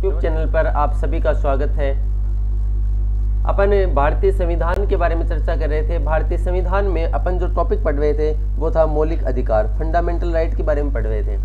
YouTube channel पर आप सभी का स्वागत है। अपन भारतीय संविधान के बारे में चर्चा कर रहे थे। भारतीय संविधान में अपन जो टॉपिक पढ़ रहे थे वो था मौलिक अधिकार, फंडामेंटल राइट के बारे में पढ़ रहे थे।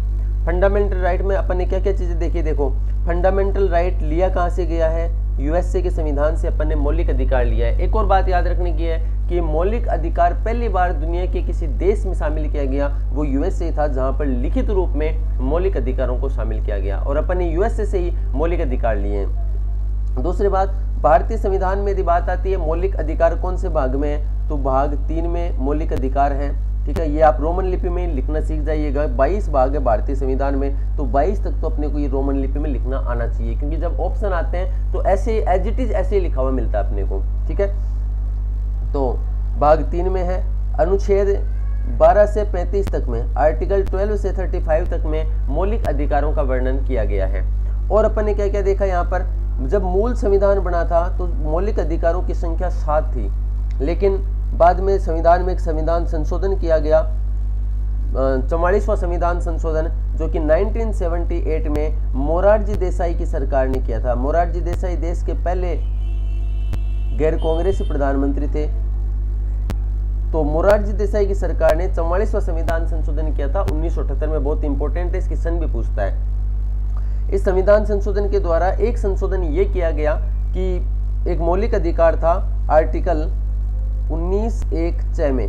फंडामेंटल राइट में अपन ने क्या क्या चीजें देखी, देखो फंडामेंटल राइट लिया कहाँ से गया है, यूएसए के संविधान से अपन ने मौलिक अधिकार लिया है। एक और बात याद रखने की है कि मौलिक अधिकार पहली बार दुनिया के किसी देश में शामिल किया गया, वो यूएसए था, जहां पर लिखित रूप में मौलिक अधिकारों को शामिल किया गया और अपन ने यूएसए से ही मौलिक अधिकार लिए हैं। दूसरी बात, भारतीय संविधान में यदि बात आती है मौलिक अधिकार कौन से भाग में है, तो भाग 3 में मौलिक अधिकार है। ठीक है, ये आप रोमन लिपि में लिखना सीख जाइएगा। 22 भाग है भारतीय संविधान में, तो 22 तक तो अपने को ये रोमन लिपि में लिखना आना चाहिए, क्योंकि जब ऑप्शन आते हैं तो ऐसे एज इट इज ऐसे ही लिखा हुआ मिलता है अपने को। ठीक है, तो भाग 3 में है, अनुच्छेद 12 से 35 तक में, आर्टिकल 12 से 35 तक में मौलिक अधिकारों का वर्णन किया गया है। और अपन ने क्या क्या देखा यहाँ पर, जब मूल संविधान बना था तो मौलिक अधिकारों की संख्या 7 थी, लेकिन बाद में संविधान में एक संविधान संशोधन किया गया, 44वां संविधान संशोधन, जो कि 1978 में मोरारजी देसाई की सरकार ने किया था। मोरारजी देसाई देश के पहले गैर कांग्रेसी प्रधानमंत्री थे। तो मोरारजी देसाई की सरकार ने 44वां संविधान संशोधन किया था 1978 में। बहुत इंपॉर्टेंट है, इसकी सन भी पूछता है। इस संविधान संशोधन के द्वारा एक संशोधन ये किया गया कि एक मौलिक अधिकार था, आर्टिकल 19(1)(च) में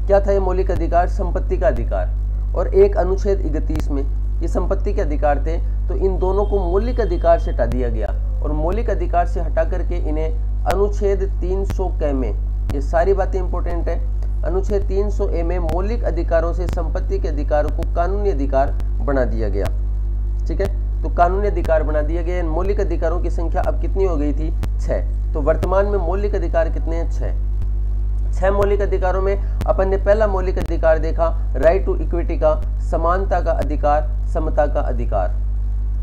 क्या था ये मौलिक अधिकार, संपत्ति का अधिकार, और एक अनुच्छेद 31 में ये संपत्ति के अधिकार थे। तो इन दोनों को मौलिक अधिकार से हटा दिया गया और मौलिक अधिकार से हटा करके इन्हें अनुच्छेद 300(क) में, ये सारी बातें इंपॉर्टेंट है, अनुच्छेद 300(a) में मौलिक अधिकारों से संपत्ति के अधिकारों को कानूनी अधिकार बना दिया गया। ठीक है, तो कानूनी अधिकार बना दिया गया। मौलिक अधिकारों की संख्या अब कितनी हो गई थी, 6। तो वर्तमान में मौलिक अधिकार कितने हैं, 6 मौलिक अधिकारों में अपन ने पहला मौलिक अधिकार देखा, राइट टू इक्विटी का, समानता का अधिकार, समता का अधिकार।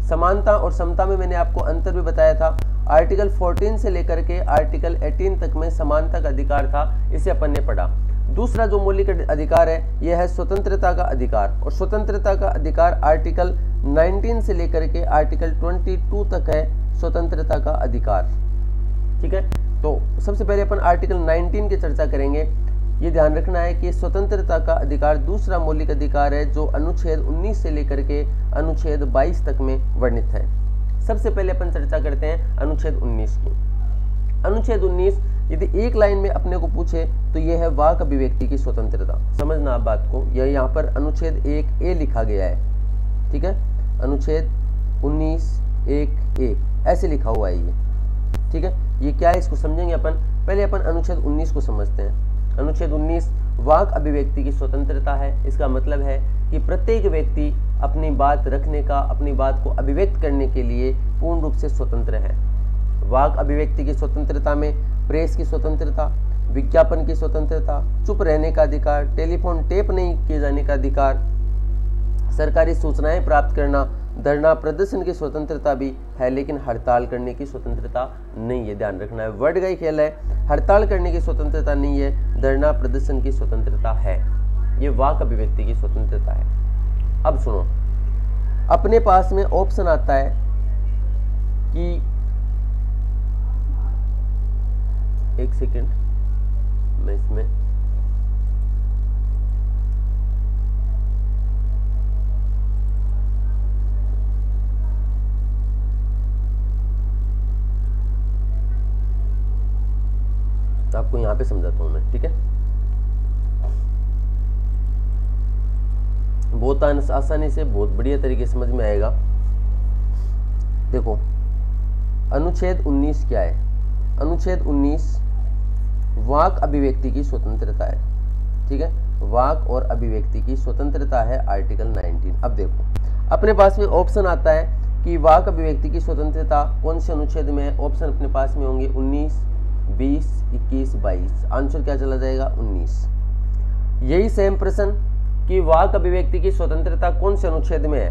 समानता और समता में मैंने आपको अंतर भी बताया था। आर्टिकल 14 से लेकर के आर्टिकल 18 तक में समानता का अधिकार था, इसे अपन ने पढ़ा। दूसरा जो मौलिक अधिकार है यह है स्वतंत्रता का अधिकार, और स्वतंत्रता का अधिकार आर्टिकल 19 से लेकर के आर्टिकल 22 तक है स्वतंत्रता का अधिकार। ठीक है, तो सबसे पहले अपन आर्टिकल 19 की चर्चा करेंगे। ये ध्यान रखना है कि स्वतंत्रता का अधिकार दूसरा मौलिक अधिकार है, जो अनुच्छेद 19 से लेकर के अनुच्छेद 22 तक में वर्णित है। सबसे पहले अपन चर्चा करते हैं अनुच्छेद 19 की। अनुच्छेद 19 यदि एक लाइन में अपने को पूछे तो यह है वाक अभिव्यक्ति की स्वतंत्रता। समझना आप बात को, यह यहाँ पर अनुच्छेद 1(a) लिखा गया है। ठीक है, अनुच्छेद 19(1)(a) ऐसे लिखा हुआ है ये। ठीक है, ये क्या है इसको समझेंगे अपन। पहले अपन अनुच्छेद 19 को समझते हैं। अनुच्छेद 19 वाक अभिव्यक्ति की स्वतंत्रता है। इसका मतलब है कि प्रत्येक व्यक्ति अपनी बात रखने का, अपनी बात को अभिव्यक्त करने के लिए पूर्ण रूप से स्वतंत्र है। वाक अभिव्यक्ति की स्वतंत्रता में प्रेस की स्वतंत्रता, विज्ञापन की स्वतंत्रता, चुप रहने का अधिकार, टेलीफोन टेप नहीं किए जाने का अधिकार, सरकारी सूचनाएं प्राप्त करना, धरना प्रदर्शन की स्वतंत्रता भी है, लेकिन हड़ताल करने की स्वतंत्रता नहीं है। ध्यान रखना है, वर्ड का ही खेल है। हड़ताल करने की स्वतंत्रता नहीं है, धरना प्रदर्शन की स्वतंत्रता है। ये वाक अभिव्यक्ति की स्वतंत्रता है। अब सुनो, अपने पास में ऑप्शन आता है कि, एक सेकेंड मैं इसमें आपको यहां पे समझाता हूं मैं। ठीक है, बहुत आसानी से, बहुत बढ़िया तरीके से समझ में आएगा। देखो अनुच्छेद 19 क्या है, अनुच्छेद 19 वाक अभिव्यक्ति की स्वतंत्रता है। ठीक है, वाक और अभिव्यक्ति की स्वतंत्रता है आर्टिकल 19। अब देखो अपने पास में ऑप्शन आता है कि वाक अभिव्यक्ति की स्वतंत्रता कौन से अनुच्छेद में है। ऑप्शन अपने पास में होंगे 19, 20, 21, 22। आंसर क्या चला जाएगा, 19। यही सेम प्रश्न कि वाक अभिव्यक्ति की स्वतंत्रता कौन से अनुच्छेद में है।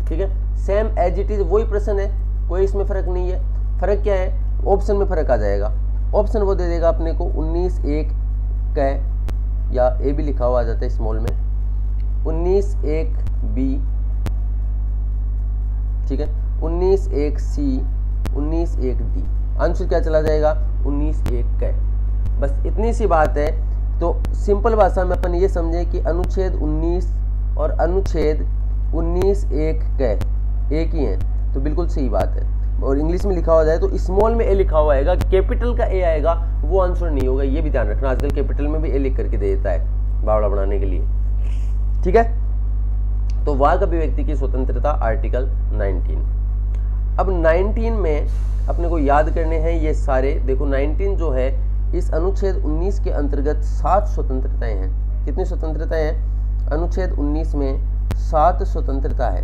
ठीक है, सेम एज इट इज वही प्रश्न है, कोई इसमें फर्क नहीं है। फर्क क्या है, ऑप्शन में फर्क आ जाएगा। ऑप्शन वो दे देगा अपने को 19(1)(क), या ए भी लिखा हुआ आ जाता है स्मॉल में, 19(1)(b), ठीक है, 19(1)(c), 19(1)(d। आंसर क्या चला जाएगा? 19(1)(क)। बस इतनी सी बात है। तो सिंपल भाषा में अपन ये समझें कि अनुच्छेद 19 और अनुच्छेद 19(1)(क) एक ही हैं, तो बिल्कुल सही बात है। और इंग्लिश में लिखा हुआ जाए तो स्मॉल में ए लिखा हुआ आएगा, कैपिटल का ए आएगा वो आंसर नहीं होगा, ये भी ध्यान रखना। आजकल कैपिटल में भी ए लिख करके दे देता है बावड़ा बनाने के लिए, ठीक है। तो वाक अभिव्यक्ति की स्वतंत्रता आर्टिकल 19। अब 19 में अपने को याद करने हैं ये सारे। देखो 19 जो है इस अनुच्छेद 19 के अंतर्गत 7 स्वतंत्रताएं हैं। कितनी स्वतंत्रताएं हैं? अनुच्छेद 19 में 7 स्वतंत्रता है,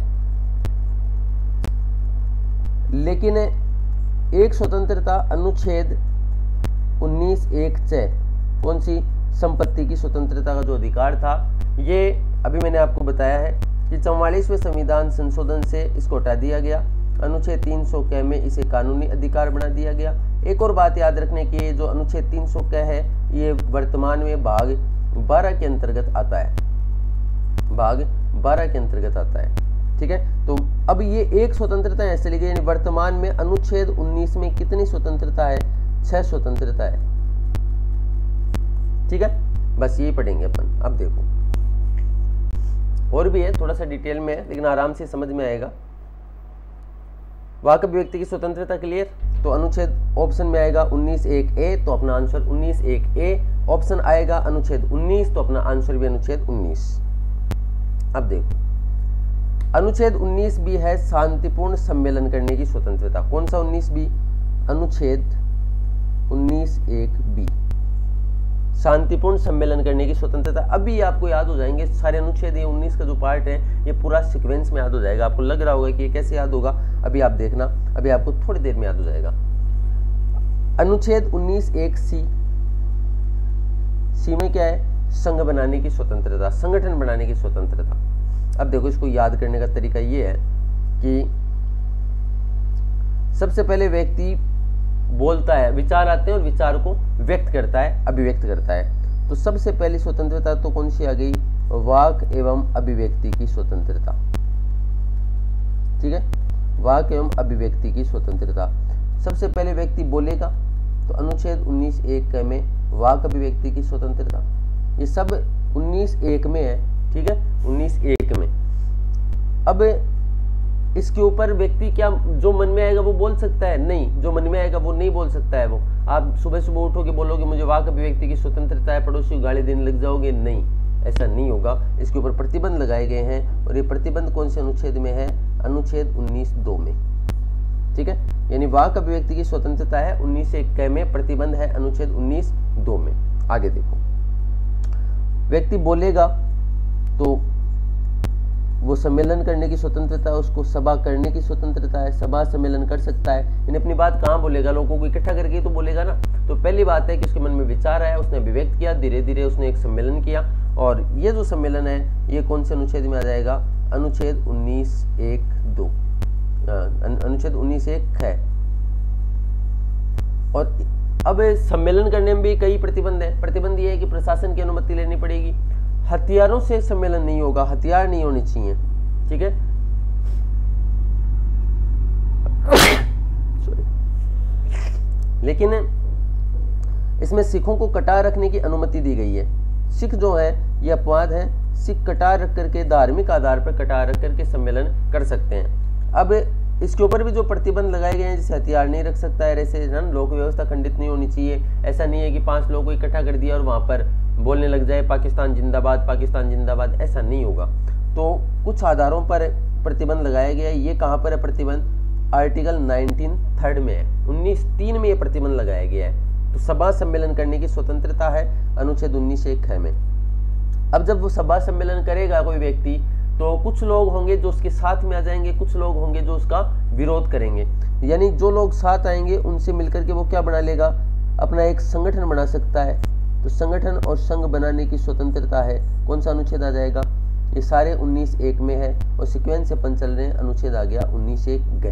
लेकिन एक स्वतंत्रता अनुच्छेद 19(1)(च), कौन सी? संपत्ति की स्वतंत्रता का जो अधिकार था, ये अभी मैंने आपको बताया है कि 44वें संविधान संशोधन से इसको हटा दिया गया। अनुच्छेद 300(क) में इसे कानूनी अधिकार बना दिया गया। एक और बात याद रखने की, जो अनुच्छेद 300(क) है ये वर्तमान में भाग 12 के अंतर्गत आता है, भाग 12 के अंतर्गत आता है, ठीक है। तो अब ये एक स्वतंत्रता ऐसे चली गई, यानी वर्तमान में अनुच्छेद 19 में कितनी स्वतंत्रता है? 6 स्वतंत्रता है, ठीक है। बस यही पढ़ेंगे अपन। अब देखो और भी है, थोड़ा सा डिटेल में है, लेकिन आराम से समझ में आएगा। वाक अभिव्यक्ति की स्वतंत्रता क्लियर। तो अनुच्छेद ऑप्शन में आएगा 19(1)(a), तो अपना आंसर 19(1)(a)। ऑप्शन आएगा अनुच्छेद 19, तो अपना आंसर भी अनुच्छेद 19। अब देखो अनुच्छेद 19 भी है शांतिपूर्ण सम्मेलन करने की स्वतंत्रता। कौन सा 19 बी? अनुच्छेद 19(1)(b), शांतिपूर्ण सम्मेलन करने की स्वतंत्रता। अभी आपको याद हो जाएंगे सारे अनुच्छेद, ये 19 का जो पार्ट है ये पूरा सीक्वेंस में याद हो जाएगा। आपको लग रहा होगा कि ये कैसे याद होगा, अभी आप देखना, अभी आपको थोड़ी देर में याद हो जाएगा। अनुच्छेद 19(1)(c), सी में क्या है? संघ बनाने की स्वतंत्रता, संगठन बनाने की स्वतंत्रता। अब देखो इसको याद करने का तरीका ये है कि सबसे पहले व्यक्ति बोलता है, विचार आते हैं और विचार को व्यक्त करता है, अभिव्यक्त करता है। तो सबसे पहली स्वतंत्रता तो कौन सी आ गई? वाक एवं अभिव्यक्ति की स्वतंत्रता, ठीक है। वाक एवं अभिव्यक्ति की स्वतंत्रता। सबसे पहले व्यक्ति बोलेगा, तो अनुच्छेद 19(1) में वाक अभिव्यक्ति की स्वतंत्रता। ये सब 19(1) में है, ठीक है, 19(1) में। अब इसके ऊपर व्यक्ति क्या जो मन में आएगा वो बोल सकता है? नहीं, जो मन में आएगा वो नहीं बोल सकता है। वो आप सुबह सुबह उठोगे बोलोगे मुझे वाक अभिव्यक्ति की स्वतंत्रता है, पड़ोसी को गाली देने लग जाओगे? नहीं, ऐसा नहीं होगा। इसके ऊपर प्रतिबंध लगाए गए हैं, और ये प्रतिबंध कौन से अनुच्छेद में है? अनुच्छेद 19(2) में, ठीक है। यानी वाक अभिव्यक्ति की स्वतंत्रता है 19(1) में, प्रतिबंध है अनुच्छेद 19(2) में। आगे देखो, व्यक्ति बोलेगा तो वो सम्मेलन करने की स्वतंत्रता है, उसको सभा करने की स्वतंत्रता है, सभा सम्मेलन कर सकता है। यानी अपनी बात कहाँ बोलेगा? लोगों को इकट्ठा करके तो बोलेगा ना। तो पहली बात है कि उसके मन में विचार आया, उसने अभिव्यक्त किया, धीरे धीरे उसने एक सम्मेलन किया, और ये जो सम्मेलन है ये कौन से अनुच्छेद में आ जाएगा? अनुच्छेद 19(1)(2), अनुच्छेद 19(1) है। और अब सम्मेलन करने में भी कई प्रतिबंध है। प्रतिबंध ये है कि प्रशासन की अनुमति लेनी पड़ेगी, हथियारों से सम्मेलन नहीं होगा, हथियार नहीं होने चाहिए, ठीक है। लेकिन इसमें सिखों को कटार रखने की अनुमति दी गई है। सिख जो है ये अपवाद है, सिख कटार रख करके धार्मिक आधार पर कटार रख करके सम्मेलन कर सकते हैं। अब इसके ऊपर भी जो प्रतिबंध लगाए गए हैं, जैसे हथियार नहीं रख सकता है, ऐसे लोक व्यवस्था खंडित नहीं होनी चाहिए। ऐसा नहीं है कि 5 लोगों को इकट्ठा कर दिया और वहां पर बोलने लग जाए पाकिस्तान जिंदाबाद, पाकिस्तान जिंदाबाद, ऐसा नहीं होगा। तो कुछ आधारों पर प्रतिबंध लगाया गया है। ये कहाँ पर है प्रतिबंध? आर्टिकल 19(3) में है, 19(3) में ये प्रतिबंध लगाया गया है। तो सभा सम्मेलन करने की स्वतंत्रता है अनुच्छेद 19(1) में। अब जब वो सभा सम्मेलन करेगा कोई व्यक्ति, तो कुछ लोग होंगे जो उसके साथ में आ जाएंगे, कुछ लोग होंगे जो उसका विरोध करेंगे। यानी जो लोग साथ आएंगे उनसे मिलकर के वो क्या बना लेगा? अपना एक संगठन बना सकता है। तो संगठन और संघ बनाने की स्वतंत्रता है। कौन सा अनुच्छेद आ जाएगा? ये सारे 19(1) में है, और सीक्वेंस से अपन चल रहे हैं, अनुच्छेद आ गया 19(1)(ग),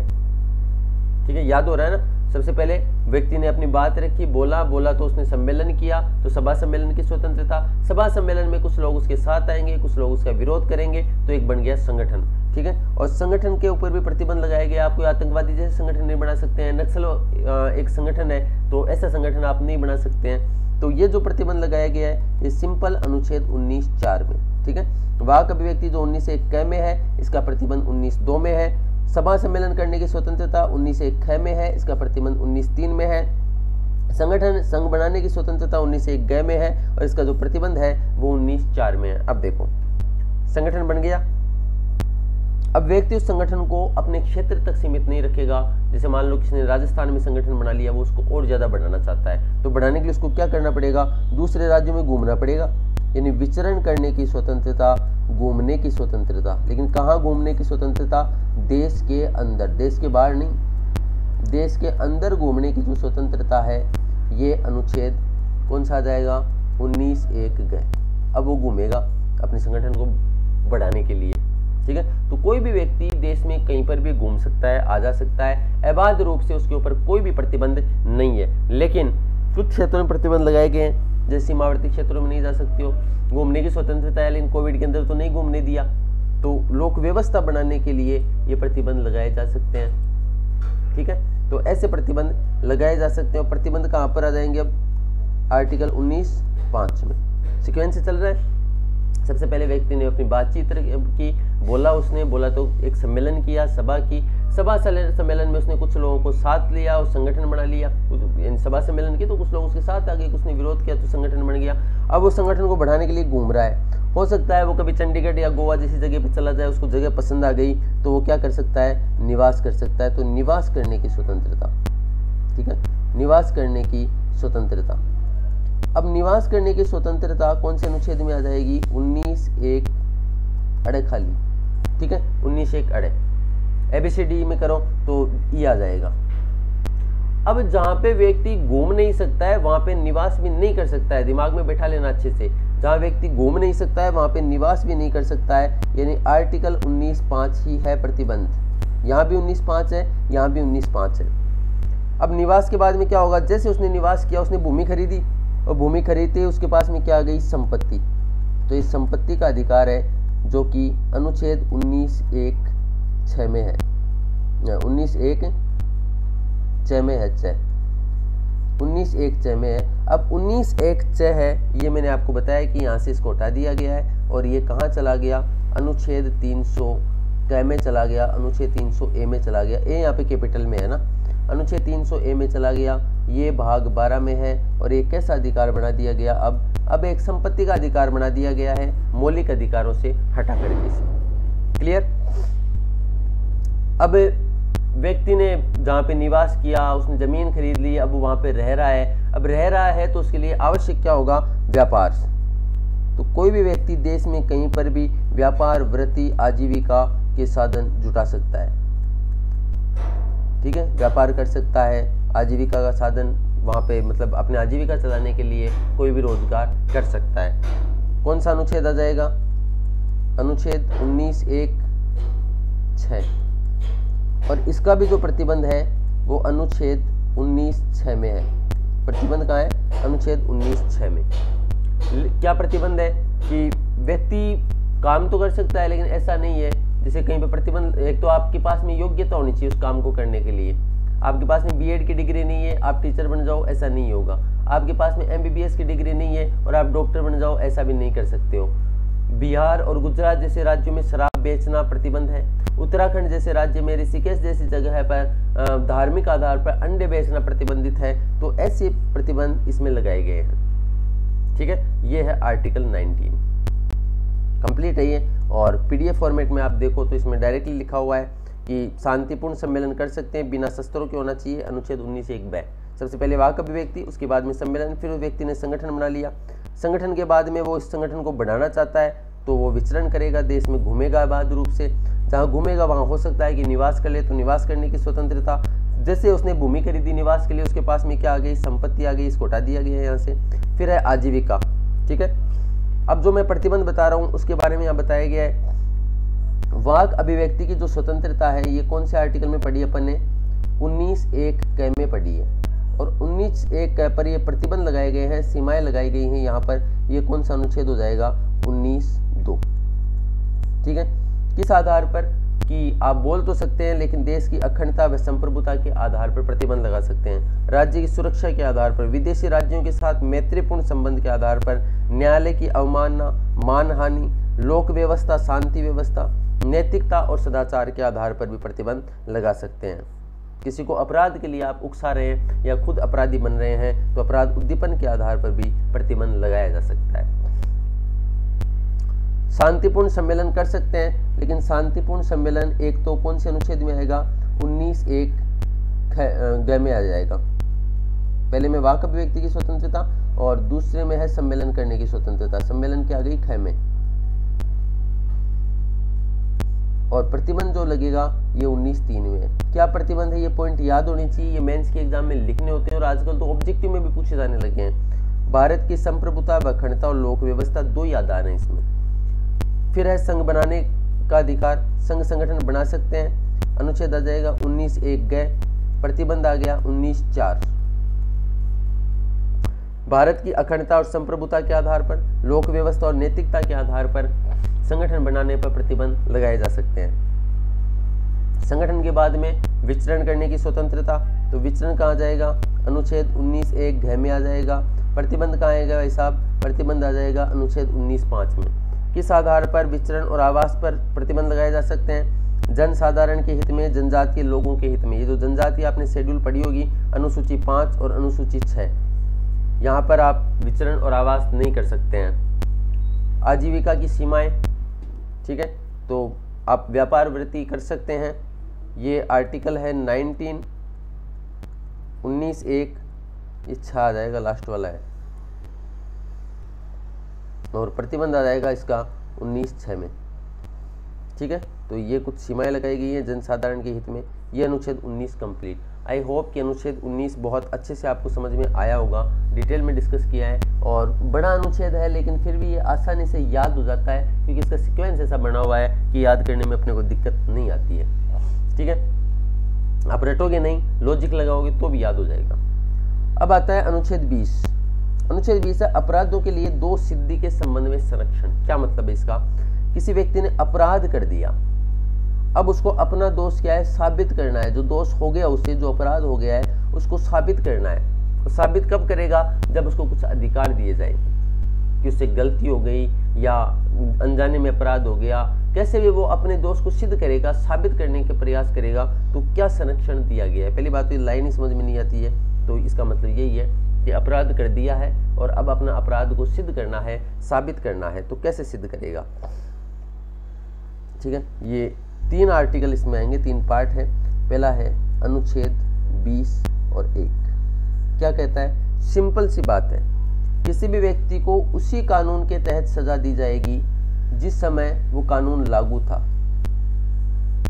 ठीक है। याद हो रहा है ना? सबसे पहले व्यक्ति ने अपनी बात रखी, बोला तो उसने सम्मेलन किया, तो सभा सम्मेलन की स्वतंत्रता। सभा सम्मेलन में कुछ लोग उसके साथ आएंगे, कुछ लोग उसका विरोध करेंगे, तो एक बन गया संगठन। ठीक है, और संगठन के ऊपर भी प्रतिबंध लगाया गया। आप कोई आतंकवादी जैसे संगठन नहीं बना सकते हैं, नक्सल एक संगठन है तो ऐसा संगठन आप नहीं बना सकते हैं। तो ये जो प्रतिबंध लगाया गया है ये सिंपल अनुच्छेद 19(4) में। ठीक है, वाक अभिव्यक्ति जो 19(1) में है, इसका प्रतिबंध 19(2) में है। सभा सम्मेलन करने की स्वतंत्रता 19(1) में है, इसका प्रतिबंध 19(3) में है। संगठन संघ बनाने की स्वतंत्रता 19(1) में है और इसका जो प्रतिबंध है वो 19(4) में है। अब देखो, संगठन बन गया। अब व्यक्ति उस संगठन को अपने क्षेत्र तक सीमित नहीं रखेगा। जैसे मान लो किसी ने राजस्थान में संगठन बना लिया, वो उसको और ज्यादा बढ़ाना चाहता है, तो बढ़ाने के लिए उसको क्या करना पड़ेगा, दूसरे राज्यों में घूमना पड़ेगा। यानी विचरण करने की स्वतंत्रता, घूमने की स्वतंत्रता। लेकिन कहाँ घूमने की स्वतंत्रता, देश के अंदर, देश के बाहर नहीं, देश के अंदर घूमने की जो स्वतंत्रता है ये अनुच्छेद कौन सा आ जाएगा, 19(1)(ग). अब वो घूमेगा अपने संगठन को बढ़ाने के लिए। ठीक है, तो कोई भी व्यक्ति देश में कहीं पर भी घूम सकता है, आ जा सकता है, अबाध रूप से उसके ऊपर कोई भी प्रतिबंध नहीं है। लेकिन कुछ क्षेत्रों में प्रतिबंध लगाए गए हैं, जैसे सीमावर्ती क्षेत्रों में नहीं जा सकते हो, घूमने की स्वतंत्रता है, लेकिन कोविड के अंदर तो नहीं घूमने दिया, तो लोक व्यवस्था बनाने के लिए ये प्रतिबंध लगाए जा सकते हैं। ठीक है, तो ऐसे प्रतिबंध लगाए जा सकते हैं। और प्रतिबंध कहाँ पर आ जाएंगे, अब आर्टिकल 19(5) में सीक्वेंस से चल रहा है। सबसे पहले व्यक्ति ने अपनी बातचीत की, उसने बोला तो एक सम्मेलन किया, सभा की। सभा सम्मेलन में उसने कुछ लोगों को साथ लिया और संगठन बना लिया। सभा सम्मेलन की तो कुछ लोग उसके साथ आ गए, कुछ ने विरोध किया तो संगठन बन गया। अब वो संगठन को बढ़ाने के लिए घूम रहा है। हो सकता है वो कभी चंडीगढ़ या गोवा जैसी जगह पे चला जाए, उसको जगह पसंद आ गई तो वो क्या कर सकता है, निवास कर सकता है। तो निवास करने की स्वतंत्रता। ठीक है, निवास करने की स्वतंत्रता। अब निवास करने की स्वतंत्रता कौन से अनुच्छेद में आ जाएगी, 19(1)(अ) खाली। ठीक है, 19(1)(अ) ABCD में करो तो ई आ जाएगा। अब जहां पे व्यक्ति घूम नहीं सकता है वहां पे निवास भी नहीं कर सकता है। दिमाग में बैठा लेना अच्छे से, जहां व्यक्ति घूम नहीं सकता है वहां पे निवास भी नहीं कर सकता है। यानी आर्टिकल 19(5) ही है प्रतिबंध। यहाँ भी 19(5) है, यहाँ भी 19(5) है। अब निवास के बाद में क्या होगा, जैसे उसने निवास किया, उसने भूमि खरीदी, और भूमि खरीदते उसके पास में क्या आ गई, संपत्ति। तो इस संपत्ति का अधिकार है जो कि अनुच्छेद 19(1)(6) में है, 19(1)(6) में है, 19(1)(6) में है। अब 19(1)(6) है, ये मैंने आपको बताया कि यहाँ से इसको हटा दिया गया है और ये कहाँ चला गया, अनुच्छेद 300(क) में चला गया, अनुच्छेद 300(a) में चला गया। ए यहाँ पे कैपिटल में है ना, अनुच्छेद 300(a) में चला गया। ये भाग 12 में है और एक कैसा अधिकार बना दिया गया, अब एक संपत्ति का अधिकार बना दिया गया है, मौलिक अधिकारों से हटा करके इसे। क्लियर। अब व्यक्ति ने जहाँ पे निवास किया, उसने जमीन खरीद ली, अब वहाँ पे रह रहा है। अब रह रहा है तो उसके लिए आवश्यक क्या होगा, व्यापार। तो कोई भी व्यक्ति देश में कहीं पर भी व्यापार, वृत्ति, आजीविका के साधन जुटा सकता है। ठीक है, व्यापार कर सकता है, आजीविका का साधन वहाँ पे मतलब अपने आजीविका चलाने के लिए कोई भी रोजगार कर सकता है। कौन सा अनुच्छेद आ जाएगा, अनुच्छेद 19(1)(6) और इसका भी जो प्रतिबंध है वो अनुच्छेद 19(6) में है। प्रतिबंध कहाँ है, अनुच्छेद 19(6) में। क्या प्रतिबंध है कि व्यक्ति काम तो कर सकता है, लेकिन ऐसा नहीं है जैसे कहीं पे प्रतिबंध, एक तो आपके पास में योग्यता होनी चाहिए उस काम को करने के लिए। आपके पास में बीएड की डिग्री नहीं है, आप टीचर बन जाओ, ऐसा नहीं होगा। आपके पास में एमबीबीएस की डिग्री नहीं है और आप डॉक्टर बन जाओ, ऐसा भी नहीं कर सकते हो। बिहार और गुजरात जैसे राज्यों में शराब बेचना प्रतिबंध है। उत्तराखंड जैसे राज्य में, ऋषिकेश जैसी जगह पर धार्मिक आधार पर अंडे बेचना प्रतिबंधित है। तो ऐसे प्रतिबंध इसमें लगाए गए हैं। ठीक है, ये है आर्टिकल 19 कंप्लीट है ये। और पीडीएफ फॉर्मेट में आप देखो तो इसमें डायरेक्टली लिखा हुआ है कि शांतिपूर्ण सम्मेलन कर सकते हैं, बिना शस्त्रों के होना चाहिए, अनुच्छेद 19(1)(ब). सबसे पहले वाक अभिव्यक्ति, उसके बाद में सम्मेलन, फिर उस व्यक्ति ने संगठन बना लिया। संगठन के बाद में वो इस संगठन को बढ़ाना चाहता है तो वो विचरण करेगा, देश में घूमेगा आबाद रूप से। जहाँ घूमेगा वहाँ हो सकता है कि निवास कर ले, तो निवास करने की स्वतंत्रता। जैसे उसने भूमि खरीदी निवास के लिए, उसके पास में क्या आ गई, संपत्ति आ गई, इसको हटा दिया गया है यहाँ से। फिर है आजीविका। ठीक है, अब जो मैं प्रतिबंध बता रहा हूँ उसके बारे में यहाँ बताया गया है। वाक अभिव्यक्ति की जो स्वतंत्रता है ये कौन से आर्टिकल में पढ़ी अपन ने, 19(1) क में पड़ी है और 19(1) क पर ये प्रतिबंध लगाए गए हैं, सीमाएं लगाई गई हैं। यहाँ पर ये कौन सा अनुच्छेद हो जाएगा? 19(2). ठीक है, किस आधार पर कि आप बोल तो सकते हैं लेकिन देश की अखंडता व संप्रभुता के आधार पर प्रतिबंध लगा सकते हैं, राज्य की सुरक्षा के आधार पर, विदेशी राज्यों के साथ मैत्रीपूर्ण संबंध के आधार पर, न्यायालय की अवमानना, मानहानि, लोक व्यवस्था, शांति व्यवस्था, नैतिकता और सदाचार के आधार पर भी प्रतिबंध लगा सकते हैं। किसी को अपराध के लिए आप उकसा रहे हैं या खुद अपराधी बन रहे हैं तो अपराध उद्दीपन के आधार पर भी प्रतिबंध लगाया जा सकता है। शांतिपूर्ण सम्मेलन कर सकते हैं, लेकिन शांतिपूर्ण सम्मेलन एक तो कौन से अनुच्छेद में आएगा? 19(1) ग में आ जाएगा। पहले में वाक अभिव्यक्ति की स्वतंत्रता और दूसरे में है सम्मेलन करने की स्वतंत्रता। सम्मेलन क्या आ गई? ख में। और प्रतिबंध जो लगेगा ये 19(3) में है। क्या प्रतिबंध है? ये पॉइंट याद होनी चाहिए, ये मेंस के एग्जाम में लिखने होते हैं और आजकल तो ऑब्जेक्टिव में भी पूछे जाने लगे हैं। भारत की संप्रभुता व अखंडता और लोक व्यवस्था, 2 याद आ रहे हैं इसमें। फिर है संघ बनाने का अधिकार, संघ संगठन बना सकते हैं, अनुच्छेद आ जाएगा 19(1) ग। प्रतिबंध आ गया 19(4). भारत की अखंडता और संप्रभुता के आधार पर, लोक व्यवस्था और नैतिकता के आधार पर संगठन बनाने पर प्रतिबंध लगाए जा सकते हैं। संगठन के बाद में विचरण करने की स्वतंत्रता, तो विचरण कहाँ जाएगा? अनुच्छेद 19(1) घ में आ जाएगा। प्रतिबंध कहाँ आएगा भाई साहब? प्रतिबंध आ जाएगा अनुच्छेद 19(5) में। किस आधार पर विचरण और आवास पर प्रतिबंध लगाए जा सकते हैं? जनसाधारण के हित में, जनजातीय लोगों के हित में। ये जो जनजाति आपने शेड्यूल पढ़ी होगी, अनुसूची 5 और अनुसूची 6, यहाँ पर आप विचरण और आवास नहीं कर सकते हैं। आजीविका की सीमाएं, ठीक है, तो आप व्यापार वृत्ति कर सकते हैं। ये आर्टिकल है 19, 19(1), ये 6 आ जाएगा, लास्ट वाला है। और प्रतिबंध आ जाएगा इसका 19(6) में। ठीक है, तो ये कुछ सीमाएं लगाई गई हैं जनसाधारण के हित में। ये अनुच्छेद 19 कंप्लीट। आई होप कि अनुच्छेद 19 बहुत अच्छे से आपको समझ में आया होगा, डिटेल में डिस्कस किया है और बड़ा अनुच्छेद है लेकिन फिर भी ये आसानी से याद हो जाता है क्योंकि इसका सीक्वेंस ऐसा बना हुआ है कि याद करने में अपने को दिक्कत नहीं आती है। ठीक है, आप रटोगे नहीं, लॉजिक लगाओगे तो भी याद हो जाएगा। अब आता है अनुच्छेद 20। अनुच्छेद 20 है अपराधों के लिए दोष सिद्धि के संबंध में संरक्षण। क्या मतलब है इसका? किसी व्यक्ति ने अपराध कर दिया, अब उसको अपना दोष क्या है? साबित करना है। जो दोष हो गया उससे, जो अपराध हो गया है उसको साबित करना है। तो साबित कब करेगा? जब उसको कुछ अधिकार दिए जाएंगे कि उससे गलती हो गई या अनजाने में अपराध हो गया। कैसे भी वो अपने दोष को सिद्ध करेगा, साबित करने के प्रयास करेगा, तो क्या संरक्षण दिया गया है। पहली बात तो ये लाइन ही समझ में नहीं आती है, तो इसका मतलब यही है कि अपराध कर दिया है और अब अपना अपराध को सिद्ध करना है, साबित करना है, तो कैसे सिद्ध करेगा। ठीक है, ये 3 आर्टिकल इसमें आएंगे, 3 पार्ट है। पहला है अनुच्छेद 20 और 1। क्या कहता है? सिंपल सी बात है, किसी भी व्यक्ति को उसी कानून के तहत सजा दी जाएगी जिस समय वो कानून लागू था।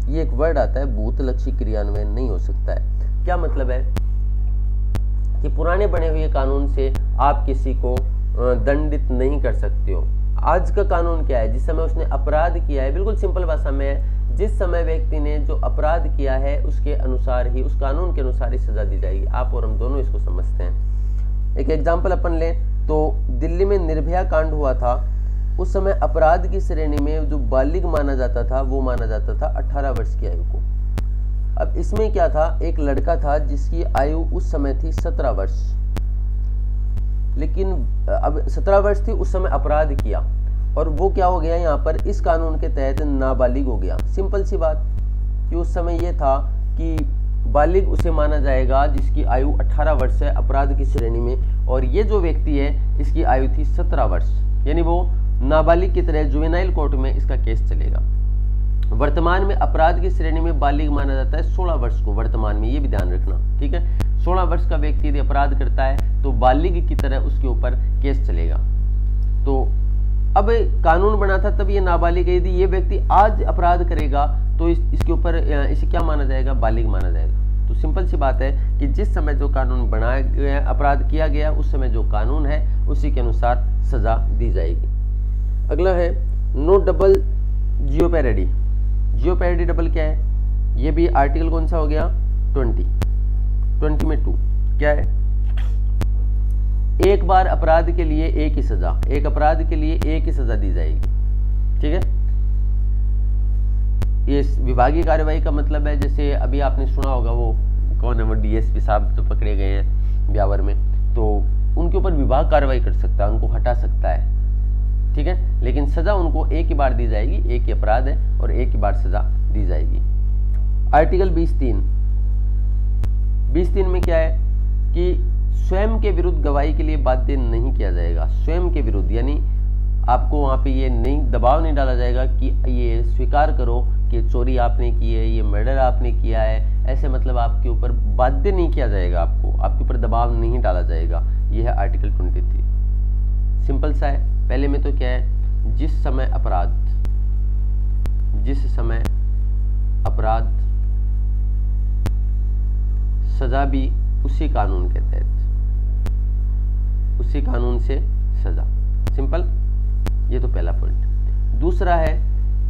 ये एक वर्ड आता है, भूतलक्षी क्रियान्वयन नहीं हो सकता है। क्या मतलब है कि पुराने बने हुए कानून से आप किसी को दंडित नहीं कर सकते हो। आज का कानून क्या है? जिस समय उसने अपराध किया है, बिल्कुल सिंपल भाषा में है, जिस समय व्यक्ति ने जो अपराध किया है उसके अनुसार ही, उस कानून के अनुसार ही सजा दी जाएगी। आप और हम दोनों इसको समझते हैं। एक एग्जाम्पल अपन लें तो दिल्ली में निर्भया कांड हुआ था। उस समय अपराध की श्रेणी में जो बालिग माना जाता था वो माना जाता था 18 वर्ष की आयु को। अब इसमें क्या था? एक लड़का था जिसकी आयु उस समय थी 17 वर्ष, लेकिन अब 17 वर्ष थी, उस समय अपराध किया और वो क्या हो गया? यहाँ पर इस कानून के तहत नाबालिग हो गया। सिंपल सी बात कि उस समय ये था कि बालिग उसे माना जाएगा जिसकी आयु 18 वर्ष है अपराध की श्रेणी में, और ये जो व्यक्ति है इसकी आयु थी 17 वर्ष, यानी वो नाबालिग की तरह जुवेनाइल कोर्ट में इसका केस चलेगा। वर्तमान में अपराध की श्रेणी में बालिग माना जाता है 16 वर्ष को, वर्तमान में, ये भी ध्यान रखना। ठीक है, 16 वर्ष का व्यक्ति यदि अपराध करता है तो बालिग की तरह उसके ऊपर केस चलेगा। तो अब कानून बना था तब ये नाबालिग, यदि ये व्यक्ति आज अपराध करेगा तो इसके ऊपर इसे क्या माना जाएगा? बालिग माना जाएगा। तो सिंपल सी बात है कि जिस समय जो कानून बनाया गया, अपराध किया गया, उस समय जो कानून है उसी के अनुसार सजा दी जाएगी। अगला है नो डबल जियोपैरिडी। जियोपैरिडी डबल क्या है? ये भी आर्टिकल कौन सा हो गया? 20 में 2 क्या है, एक बार अपराध के लिए एक ही सजा, एक अपराध के लिए एक ही सजा दी जाएगी। ठीक है, ये विभागीय कार्यवाही का मतलब है, जैसे अभी आपने सुना होगा वो कौन है, वो डीएसपी साहब जो पकड़े गए हैं ब्यावर में, तो उनके ऊपर विभाग कार्रवाई कर सकता है, उनको हटा सकता है। ठीक है, लेकिन सजा उनको एक ही बार दी जाएगी, एक ही अपराध है और एक ही बार सजा दी जाएगी। आर्टिकल 20(3) में क्या है कि स्वयं के विरुद्ध गवाही के लिए बाध्य नहीं किया जाएगा। स्वयं के विरुद्ध यानी आपको वहां पे ये नहीं दबाव नहीं डाला जाएगा कि ये स्वीकार करो कि चोरी आपने की है, ये मर्डर आपने किया है, ऐसे मतलब आपके ऊपर बाध्य नहीं किया जाएगा, आपके ऊपर दबाव नहीं डाला जाएगा। ये है आर्टिकल 23। सिंपल सा है। पहले में तो क्या है, जिस समय अपराध सजा भी उसी कानून के तहत, उसी कानून से सजा। सिंपल, ये तो पहला पॉइंट। दूसरा है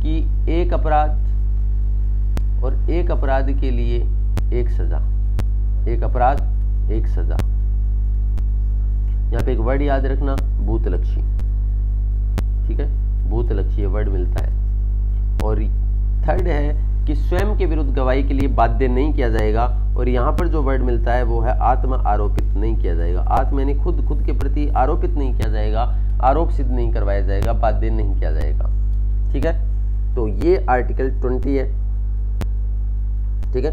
कि एक अपराध और एक अपराध के लिए एक सजा, एक अपराध एक सजा। यहां पे एक वर्ड याद रखना, भूतलक्षी। ठीक है, भूतलक्षी वर्ड मिलता है। और थर्ड है कि स्वयं के विरुद्ध गवाही के लिए बाध्य नहीं किया जाएगा, और यहाँ पर जो वर्ड मिलता है वो है आत्म आरोपित नहीं किया जाएगा। आत्म यानी खुद के प्रति आरोपित नहीं किया जाएगा, आरोप सिद्ध नहीं करवाया जाएगा, बाध्य नहीं किया जाएगा। ठीक है, तो ये आर्टिकल 20 है। ठीक है,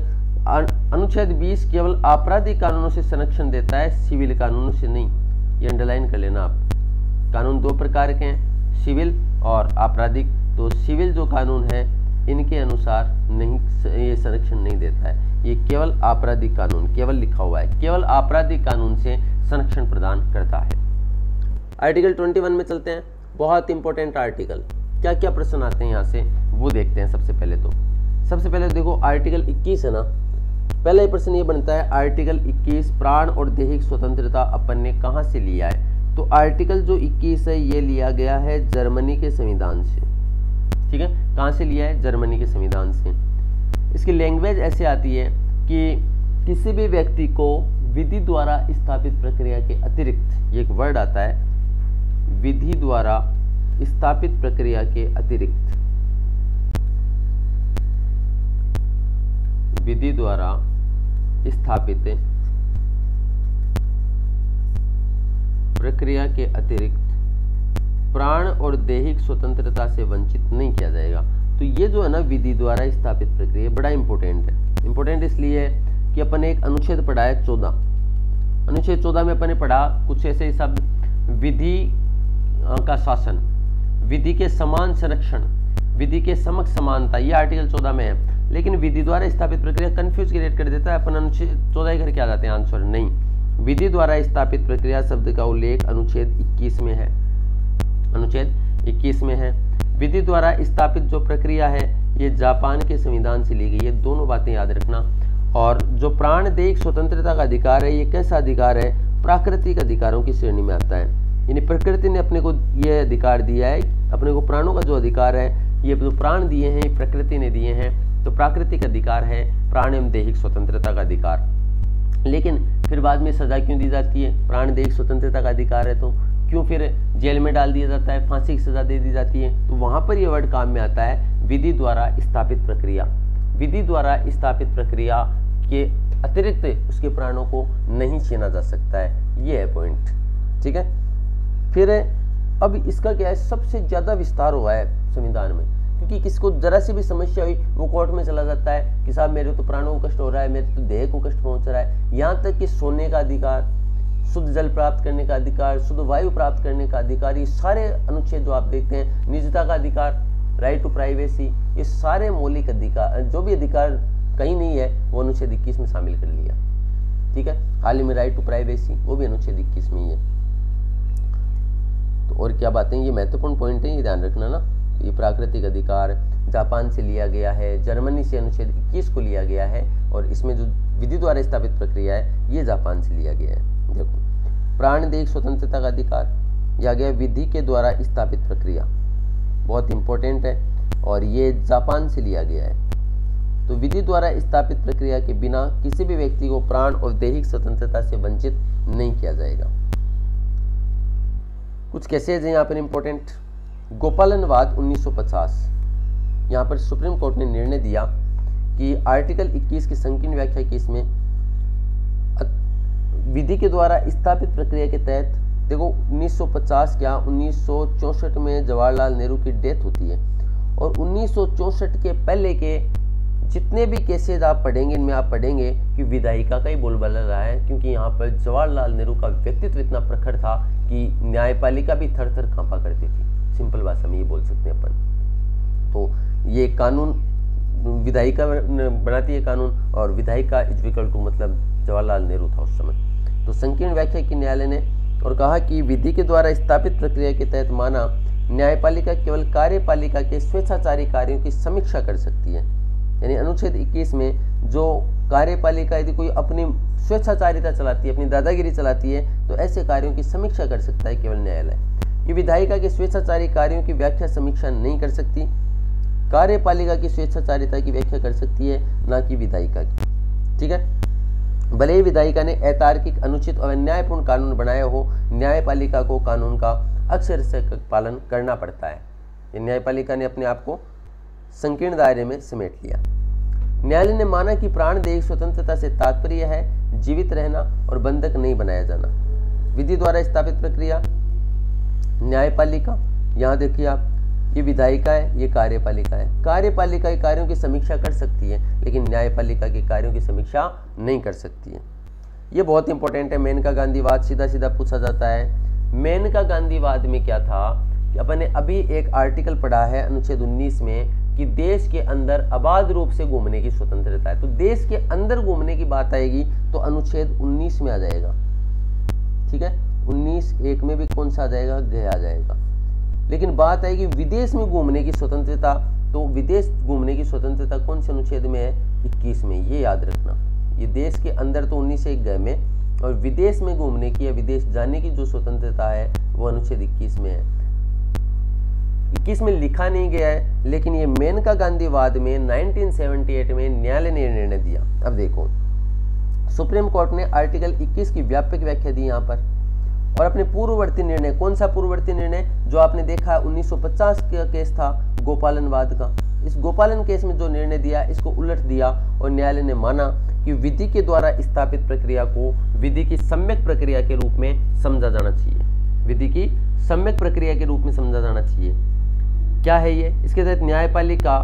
अनुच्छेद 20 केवल आपराधिक कानूनों से संरक्षण देता है, सिविल कानूनों से नहीं। ये अंडरलाइन कर लेना आप। कानून दो प्रकार के हैं, सिविल और आपराधिक। तो सिविल जो कानून है इनके अनुसार नहीं, ये संरक्षण नहीं देता है। ये केवल आपराधिक कानून, केवल लिखा हुआ है, केवल आपराधिक कानून से संरक्षण प्रदान करता है। आर्टिकल 21 में चलते हैं। बहुत इंपॉर्टेंट आर्टिकल, क्या क्या प्रश्न आते हैं यहाँ से वो देखते हैं। सबसे पहले देखो आर्टिकल 21 है ना, पहला ही प्रश्न ये बनता है, आर्टिकल 21 प्राण और दैहिक स्वतंत्रता अपन ने कहाँ से लिया है? तो आर्टिकल जो 21 है ये लिया गया है जर्मनी के संविधान से। ठीक है, कहाँ से लिया है? जर्मनी के संविधान से। इसकी लैंग्वेज ऐसे आती है कि किसी भी व्यक्ति को विधि द्वारा स्थापित प्रक्रिया के अतिरिक्त, ये एक वर्ड आता है, विधि द्वारा स्थापित प्रक्रिया के अतिरिक्त, विधि द्वारा स्थापित प्रक्रिया के अतिरिक्त प्राण और दैहिक स्वतंत्रता से वंचित नहीं किया जाएगा। तो ये जो है ना विधि द्वारा स्थापित प्रक्रिया, बड़ा इंपॉर्टेंट है। इंपॉर्टेंट इसलिए है कि अपन ने एक अनुच्छेद पढ़ा है 14। अनुच्छेद 14 में अपन ने पढ़ा कुछ ऐसे शब्द, विधि का शासन, विधि के समान संरक्षण, विधि के समक्ष समानता, ये आर्टिकल 14 में है। लेकिन विधि द्वारा स्थापित प्रक्रिया कंफ्यूज क्रिएट कर देता है। अपन अनुच्छेद 14 करके आ जाते हैं आंसर। नहीं, विधि द्वारा स्थापित प्रक्रिया शब्द का उल्लेख अनुच्छेद 21 में है। अनुच्छेद 21 में है। विधि द्वारा स्थापित जो प्रक्रिया है ये जापान के संविधान से ली गई है। दोनों बातें याद रखना। और जो प्राण दैहिक स्वतंत्रता का अधिकार है ये कैसा अधिकार है? प्राकृतिक अधिकारों की श्रेणी में आता है। यानी प्रकृति ने अपने को ये अधिकार दिया है, अपने को प्राणों का जो अधिकार है, ये जो प्राण दिए हैं ये प्रकृति ने दिए हैं। तो प्राकृतिक अधिकार है प्राण एवं दैहिक स्वतंत्रता का अधिकार। लेकिन फिर बाद में सजा क्यों दी जाती है? प्राण दैहिक स्वतंत्रता का अधिकार है तो क्यों फिर जेल में डाल दिया जाता है, फांसी की सजा दे दी जाती है? तो वहां पर यह वर्ड काम में आता है, विधि द्वारा स्थापित प्रक्रिया। विधि द्वारा स्थापित प्रक्रिया के अतिरिक्त उसके प्राणों को नहीं छीना जा सकता है। ये है पॉइंट। ठीक है, फिर अब इसका क्या है, सबसे ज्यादा विस्तार हुआ है संविधान में, क्योंकि किसको जरा सी भी समस्या हुई वो कोर्ट में चला जाता है कि साहब मेरे तो प्राणों को कष्ट हो रहा है, मेरे तो देह को कष्ट पहुंच रहा है। यहाँ तक कि सोने का अधिकार, शुद्ध जल प्राप्त करने का अधिकार, शुद्ध वायु प्राप्त करने का अधिकार, ये सारे अनुच्छेद जो आप देखते हैं, निजता का अधिकार, राइट टू प्राइवेसी, ये सारे मौलिक अधिकार, जो भी अधिकार कहीं नहीं है वो अनुच्छेद 21 में शामिल कर लिया। ठीक है, हाल ही में राइट टू प्राइवेसी वो भी अनुच्छेद 21 में ही है। तो और क्या बातें, ये महत्वपूर्ण पॉइंट है, ये ध्यान रखना ना। ये प्राकृतिक अधिकार जापान से लिया गया है, जर्मनी से अनुच्छेद 21 को लिया गया है, और इसमें जो विधि द्वारा स्थापित प्रक्रिया है ये जापान से लिया गया है। देखो, प्राण दैहिक स्वतंत्रता का अधिकार या गया विधि के द्वारा स्थापित प्रक्रिया, बहुत इंपॉर्टेंट है, और ये जापान से लिया गया है। तो विधि द्वारा स्थापित प्रक्रिया के बिना किसी भी व्यक्ति को प्राण और दैहिक स्वतंत्रता से वंचित नहीं किया जाएगा। कुछ केसेज हैं यहाँ पर इंपॉर्टेंट। गोपालनवाद 1950, यहाँ पर सुप्रीम कोर्ट ने निर्णय दिया कि आर्टिकल 21 की संकीर्ण व्याख्या की इसमें विधि के द्वारा स्थापित प्रक्रिया के तहत, देखो 1950 क्या 1964 में जवाहरलाल नेहरू की डेथ होती है, और 1964 के पहले के जितने भी केसेज आप पढ़ेंगे इनमें आप पढ़ेंगे कि विधायिका का ही बोलबाला रहा है, क्योंकि यहाँ पर जवाहरलाल नेहरू का व्यक्तित्व इतना प्रखर था कि न्यायपालिका भी थर थर कांपा करती थी। सिंपल भाषा में ये बोल सकते हैं अपन। तो ये कानून विधायिका बनाती है कानून, और विधायिका इज इक्वल टू मतलब जवाहरलाल नेहरू था उस समय। तो संकीर्ण व्याख्या की न्यायालय ने और कहा कि विधि के द्वारा स्थापित प्रक्रिया के तहत माना न्यायपालिका केवल कार्यपालिका के स्वेच्छाचारी कार्यों की समीक्षा कर सकती है। यानी अनुच्छेद 21 में जो कार्यपालिका यदि कोई अपनी स्वेच्छाचारिता चलाती है, अपनी दादागिरी चलाती है, तो ऐसे कार्यों की समीक्षा कर सकता है केवल न्यायालय। ये विधायिका के स्वेच्छाचारी कार्यों की व्याख्या समीक्षा नहीं कर सकती, कार्यपालिका की स्वेच्छाचारिता की व्याख्या कर सकती है, ना कि विधायिका की। ठीक है, भले ही विधायिका ने अतार्किक, अनुचित और अन्यायपूर्ण कानून बनाया हो, न्यायपालिका को कानून का अक्षर से पालन करना पड़ता है। न्यायपालिका ने अपने आप को संकीर्ण दायरे में समेट लिया। न्यायालय ने माना कि प्राण दैहिक स्वतंत्रता से तात्पर्य है जीवित रहना और बंधक नहीं बनाया जाना। विधि द्वारा स्थापित प्रक्रिया, न्यायपालिका, यहाँ देखिए आप, ये विधायिका है, ये कार्यपालिका है। कार्यपालिका के कार्यों की समीक्षा कर सकती है, लेकिन न्यायपालिका के कार्यों की समीक्षा नहीं कर सकती है। ये बहुत इंपॉर्टेंट है। मेनका गांधीवाद सीधा सीधा पूछा जाता है। मेनका गांधीवाद में क्या था कि अपन ने अभी एक आर्टिकल पढ़ा है अनुच्छेद 19 में कि देश के अंदर अबाध रूप से घूमने की स्वतंत्रता है। तो देश के अंदर घूमने की बात आएगी तो अनुच्छेद 19 में आ जाएगा। ठीक है, 19(1) में भी कौन सा आ जाएगा, गया आ जाएगा। लेकिन बात आएगी विदेश में घूमने की स्वतंत्रता, तो विदेश घूमने की स्वतंत्रता कौन से अनुच्छेद में है, 21 में। ये याद रखना, ये देश के अंदर तो 19(1) गए में, और विदेश में घूमने की या विदेश जाने की जो स्वतंत्रता है वो अनुच्छेद 21 में है। 21 में लिखा नहीं गया है, लेकिन ये मेनका गांधीवाद में 1978 में न्यायालय ने निर्णय दिया। अब देखो, सुप्रीम कोर्ट ने आर्टिकल 21 की व्यापक व्याख्या दी यहाँ पर, और अपने पूर्ववर्ती निर्णय, कौन सा पूर्ववर्ती निर्णय, जो आपने देखा 1950 का केस था गोपालनवाद का, इस गोपालन केस में जो निर्णय दिया इसको उलट दिया, और न्यायालय ने माना कि विधि के द्वारा स्थापित प्रक्रिया को विधि की सम्यक प्रक्रिया के रूप में समझा जाना चाहिए। विधि की सम्यक प्रक्रिया के रूप में समझा जाना चाहिए। क्या है ये, इसके तहत न्यायपालिका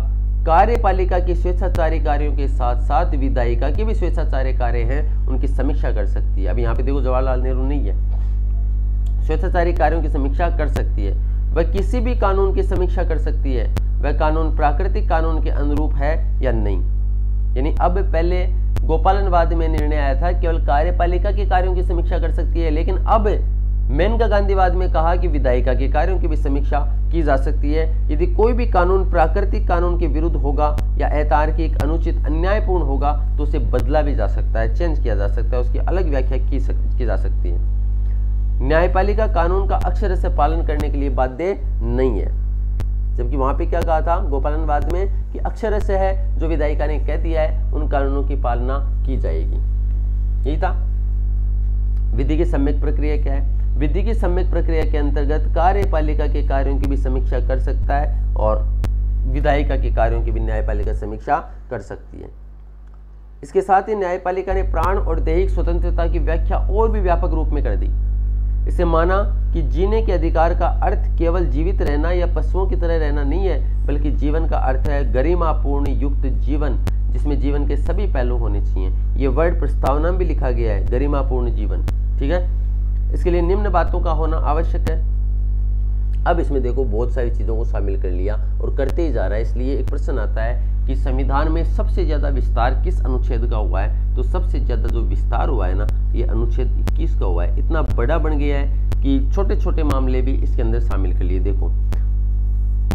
कार्यपालिका की स्वेच्छाचारी कार्यों के साथ साथ विधायिका के भी स्वेच्छाचारी कार्य हैं उनकी समीक्षा कर सकती है। अब यहाँ पे देखो जवाहरलाल नेहरू नहीं है, स्वेच्छाचारी कार्यों की समीक्षा कर सकती है। वह किसी भी कानून की समीक्षा कर सकती है, वह कानून प्राकृतिक कानून के अनुरूप है या नहीं। यानी अब पहले गोपालनवाद में निर्णय आया था केवल कार्यपालिका के कार्यों की समीक्षा कर सकती है, लेकिन अब मेनका गांधीवाद में कहा कि विधायिका के कार्यों की भी समीक्षा की जा सकती है। यदि कोई भी कानून प्राकृतिक कानून के विरुद्ध होगा या अतार्किक, अनुचित, अन्यायपूर्ण होगा तो उसे बदला भी जा सकता है, चेंज किया जा सकता है, उसकी अलग व्याख्या की जा सकती है। न्यायपालिका कानून का अक्षर से पालन करने के लिए बाध्य नहीं है, जबकि वहां पे क्या कहा था गोपालनवाद में कि अक्षर से है, जो विधायिका ने कह दिया है उन कानूनों की पालना की जाएगी। यही था। विधि की सम्यक प्रक्रिया क्या है, विधि की सम्यक प्रक्रिया के अंतर्गत कार्यपालिका के कार्यों की भी समीक्षा कर सकता है और विधायिका के कार्यों की भी न्यायपालिका समीक्षा कर सकती है। इसके साथ ही न्यायपालिका ने प्राण और दैहिक स्वतंत्रता की व्याख्या और भी व्यापक रूप में कर दी। इसे माना कि जीने के अधिकार का अर्थ केवल जीवित रहना या पशुओं की तरह रहना नहीं है, बल्कि जीवन का अर्थ है गरिमापूर्ण युक्त जीवन, जिसमें जीवन के सभी पहलू होने चाहिए। ये वर्ड प्रस्तावना में भी लिखा गया है, गरिमापूर्ण जीवन। ठीक है, इसके लिए निम्न बातों का होना आवश्यक है। अब इसमें देखो बहुत सारी चीजों को शामिल कर लिया और करते ही जा रहा है, इसलिए एक प्रश्न आता है कि संविधान में सबसे ज्यादा विस्तार किस अनुच्छेद का हुआ है, तो सबसे ज्यादा जो विस्तार हुआ है ना, ये अनुच्छेद 21 का हुआ है। इतना बड़ा बन गया है कि छोटे छोटे मामले भी इसके अंदर शामिल कर लिए। देखो,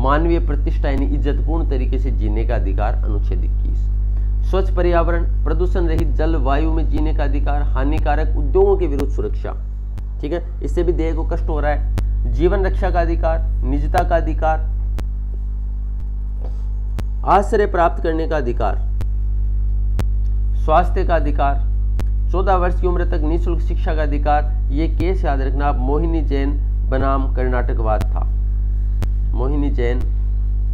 मानवीय प्रतिष्ठा यानी इज्जतपूर्ण तरीके से जीने का अधिकार, अनुच्छेद 21। स्वच्छ पर्यावरण, प्रदूषण रहित जल वायु में जीने का अधिकार, हानिकारक उद्योगों के विरुद्ध सुरक्षा। ठीक है, इससे भी देह को कष्ट हो रहा है। जीवन रक्षा का अधिकार, निजता का अधिकार, आश्रय प्राप्त करने का अधिकार, स्वास्थ्य का अधिकार, 14 वर्ष की उम्र तक निःशुल्क शिक्षा का अधिकार। ये केस याद रखना आप, मोहिनी जैन बनाम कर्नाटकवाद था, मोहिनी जैन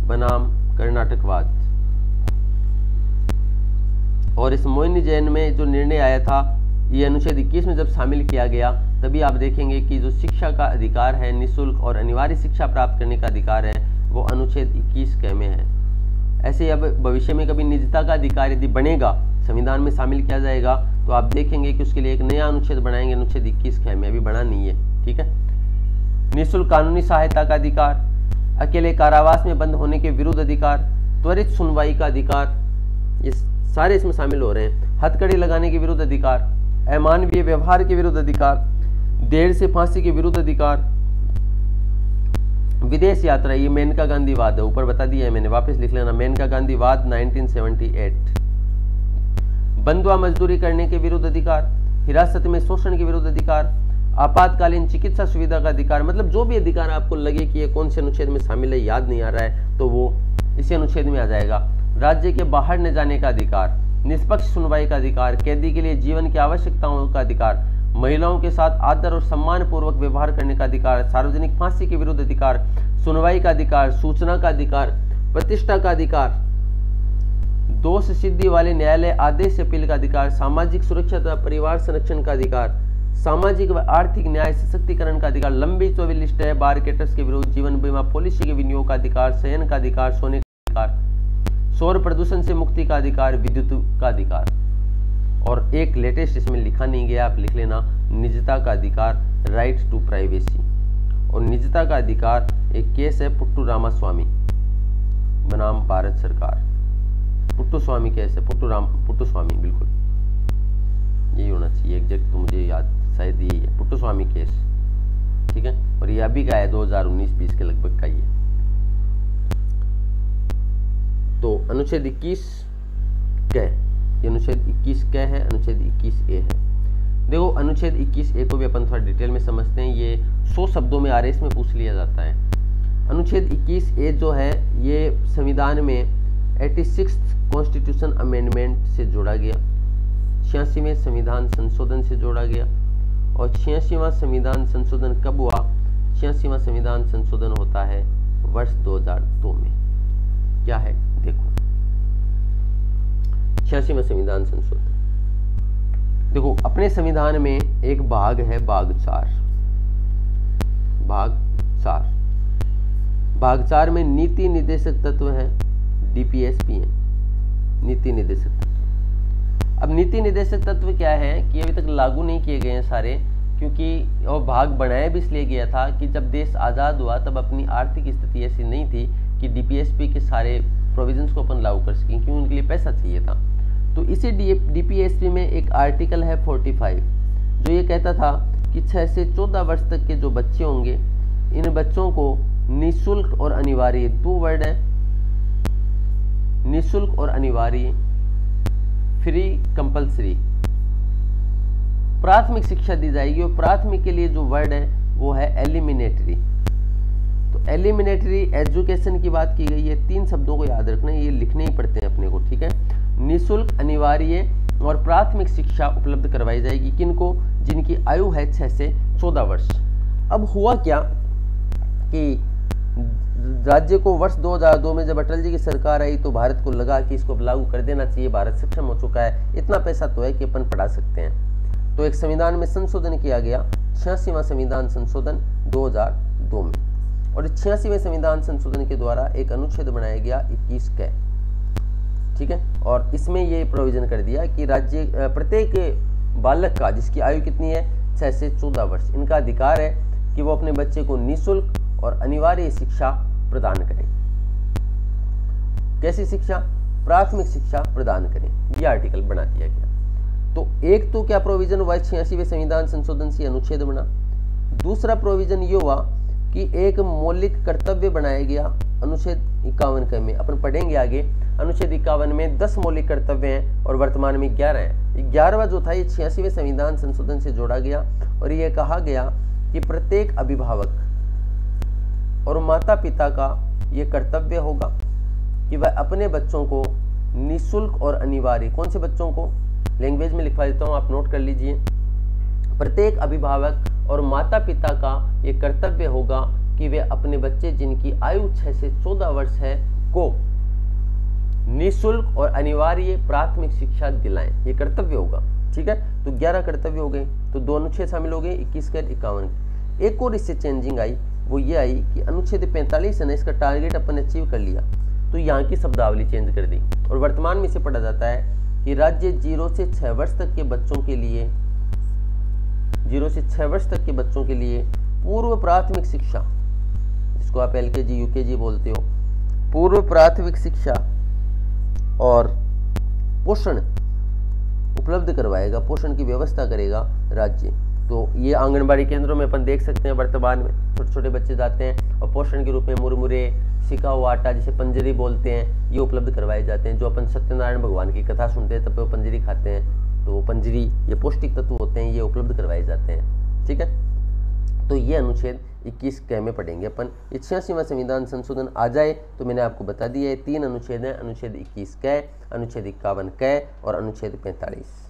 बनाम कर्नाटकवाद। और इस मोहिनी जैन में जो निर्णय आया था, ये अनुच्छेद 21 में जब शामिल किया गया, तभी आप देखेंगे कि जो शिक्षा का अधिकार है, निःशुल्क और अनिवार्य शिक्षा प्राप्त करने का अधिकार है, वो अनुच्छेद 21 क में है। ऐसे अब भविष्य में कभी निजता का अधिकार यदि बनेगा, संविधान में शामिल किया जाएगा, तो आप देखेंगे कि उसके लिए एक नया अनुच्छेद बनाएंगे, अनुच्छेद 21 क में, अभी बना नहीं है। ठीक है। निःशुल्क कानूनी सहायता का अधिकार, अकेले कारावास में बंद होने के विरुद्ध अधिकार, त्वरित सुनवाई का अधिकार, ये सारे इसमें शामिल हो रहे हैं। हथकड़ी लगाने के विरुद्ध अधिकार, अमानवीय व्यवहार के विरुद्ध अधिकार, देर से फांसी के विरुद्ध अधिकार, विदेश यात्रा, ये मेनका गांधीवाद है, ऊपर बता दिया है मैंने, वापस लिख लेना, मेनका गांधीवाद 1978। बंधुआ मजदूरी करने के विरुद्ध अधिकार, हिरासत में शोषण के विरुद्ध अधिकार, आपातकालीन चिकित्सा सुविधा का अधिकार। मतलब जो भी अधिकार आपको लगे कि ये कौन से अनुच्छेद में शामिल है, याद नहीं आ रहा है, तो वो इसी अनुच्छेद में आ जाएगा। राज्य के बाहर न जाने का अधिकार, निष्पक्ष सुनवाई का अधिकार, कैदी के लिए जीवन की आवश्यकताओं का अधिकार, महिलाओं के साथ आदर और सम्मान पूर्वक व्यवहार करने का अधिकार, सार्वजनिक फांसी के विरुद्ध अधिकार, सुनवाई का अधिकार, सूचना का अधिकार, प्रतिष्ठा का अधिकार, दोष सिद्धि वाले न्यायालय आदेश से अपील का अधिकार, सामाजिक सुरक्षा तथा परिवार संरक्षण का अधिकार, सामाजिक व आर्थिक न्याय सशक्तिकरण का अधिकार, लंबी चौड़ी लिस्ट है, मार्केटर्स के विरुद्ध जीवन बीमा पॉलिसी के विनियोग का अधिकार, शयन का अधिकार, सोने का अधिकार, सौर प्रदूषण से मुक्ति का अधिकार, विद्युत का अधिकार। और एक लेटेस्ट इसमें लिखा नहीं गया, आप लिख लेना, निजता का अधिकार, राइट टू प्राइवेसी। और निजता का अधिकार एक केस है पुट्टू रामास्वामी बनाम भारत सरकार, पुट्टू स्वामी केस है, पुट्टू स्वामी, बिल्कुल यही होना चाहिए एग्जैक्ट, तो मुझे याद शायद यही है, पुट्टू स्वामी केस। ठीक है। और ये अभी का है, 2019-20 के लगभग का ही है। तो अनुच्छेद 21 क, ये अनुच्छेद 21 क है, अनुच्छेद 21 ए है। देखो अनुच्छेद 21 ए को भी अपन थोड़ा डिटेल में समझते हैं, ये 100 शब्दों में आरएस में पूछ लिया जाता है। अनुच्छेद 21 ए जो है, ये संविधान में 86 कॉन्स्टिट्यूशन अमेंडमेंट से जोड़ा गया, 86वें संविधान संशोधन से जोड़ा गया। और 86वां संविधान संशोधन कब हुआ? 86वां संविधान संशोधन होता है वर्ष 2002 में। क्या है देखो, 86वां संविधान संशोधन। देखो अपने संविधान में एक भाग है, भाग 4। भाग 4 में नीति निर्देशक तत्व है, डीपीएसपी है, नीति निर्देशक तत्व। अब नीति निर्देशक तत्व क्या है कि अभी तक लागू नहीं किए गए हैं सारे, क्योंकि और भाग बनाया भी इसलिए गया था कि जब देश आज़ाद हुआ तब अपनी आर्थिक स्थिति ऐसी नहीं थी कि डीपीएसपी के सारे प्रोविजंस को अपन लागू कर सकें, क्योंकि उनके लिए पैसा चाहिए था। तो इसी डीपीएसपी में एक आर्टिकल है 45, जो ये कहता था कि 6 से 14 वर्ष तक के जो बच्चे होंगे, इन बच्चों को निःशुल्क और अनिवार्य, 2 वर्ड है, निःशुल्क और अनिवार्य, फ्री कंपल्सरी प्राथमिक शिक्षा दी जाएगी। और प्राथमिक के लिए जो वर्ड है वो है एलिमिनेटरी। तो एलिमिनेटरी एजुकेशन की बात की गई है। 3 शब्दों को याद रखना, ये लिखने ही पड़ते हैं अपने को, ठीक है। निःशुल्क, अनिवार्य और प्राथमिक शिक्षा उपलब्ध करवाई जाएगी किनको? जिनकी आयु है 6 से 14 वर्ष। अब हुआ क्या कि राज्य को वर्ष 2002 में जब अटल जी की सरकार आई तो भारत को लगा कि इसको लागू कर देना चाहिए, भारत सक्षम हो चुका है, इतना पैसा तो है कि अपन पढ़ा सकते हैं। तो एक संविधान में संशोधन किया गया, 86वां संविधान संशोधन 2002 में। और 86वें संविधान संशोधन के द्वारा एक अनुच्छेद बनाया गया 21 क, ठीक है। और इसमें ये प्रोविजन कर दिया कि राज्य प्रत्येक बालक का, जिसकी आयु कितनी है 6 से 14 वर्ष, इनका अधिकार है कि वो अपने बच्चे को निःशुल्क और अनिवार्य शिक्षा प्रदान करें। कैसी शिक्षा? प्राथमिक शिक्षा प्रदान करें। यह आर्टिकल बना दिया गया। तो एक तो क्या प्रोविजन हुआ 86वें संविधान संशोधन से अनुच्छेद बना। दूसरा प्रोविजन ये हुआ कि एक मौलिक कर्तव्य बनाया गया अनुच्छेद 51 क में। अपन पढ़ेंगे आगे, अनुच्छेद 51 में 10 मौलिक कर्तव्य हैं और वर्तमान में 11 हैं। 11वां जो था ये 86वें संविधान संशोधन से जोड़ा गया और ये कहा गया कि प्रत्येक अभिभावक और माता पिता का ये कर्तव्य होगा कि वह अपने बच्चों को निःशुल्क और अनिवार्य, कौन से बच्चों को? लैंग्वेज में लिखवा देता हूँ, आप नोट कर लीजिए। प्रत्येक अभिभावक और माता पिता का ये कर्तव्य होगा कि वे अपने बच्चे जिनकी आयु 6 से 14 वर्ष है को निःशुल्क और अनिवार्य प्राथमिक शिक्षा दिलाएं। ये कर्तव्य होगा। ठीक है, तो 11 कर्तव्य हो गए, तो 2 अनुच्छेद शामिल हो गए, 21 कर 51। एक और इससे चेंजिंग आई, वो ये आई कि अनुच्छेद 45 है ना, इसका टारगेट अपन अचीव कर लिया, तो यहाँ की शब्दावली चेंज कर दी। और वर्तमान में इसे पढ़ा जाता है कि राज्य 0 से 6 वर्ष तक के बच्चों के लिए 0 से 6 वर्ष तक के बच्चों के लिए पूर्व प्राथमिक शिक्षा, जिसको आप LKG UKG बोलते हो, पूर्व प्राथमिक शिक्षा और पोषण उपलब्ध करवाएगा, पोषण की व्यवस्था करेगा राज्य। तो ये आंगनबाड़ी केंद्रों में अपन देख सकते हैं वर्तमान में छोटे छोटे बच्चे जाते हैं और पोषण के रूप में मुरमुरे, सिका हुआ आटा जिसे पंजरी बोलते हैं, ये उपलब्ध करवाए जाते हैं। जो अपन सत्यनारायण भगवान की कथा सुनते हैं तब वो पंजरी खाते हैं, तो वो पंजरी ये पौष्टिक तत्व होते हैं, ये उपलब्ध करवाए जाते हैं। ठीक है, तो ये अनुच्छेद 21 क में पढ़ेंगे अपन। 86वां संविधान संशोधन आ जाए तो मैंने आपको बता दिया है 3 अनुच्छेद हैं, अनुच्छेद 21 क, अनुच्छेद 51 क और अनुच्छेद 45।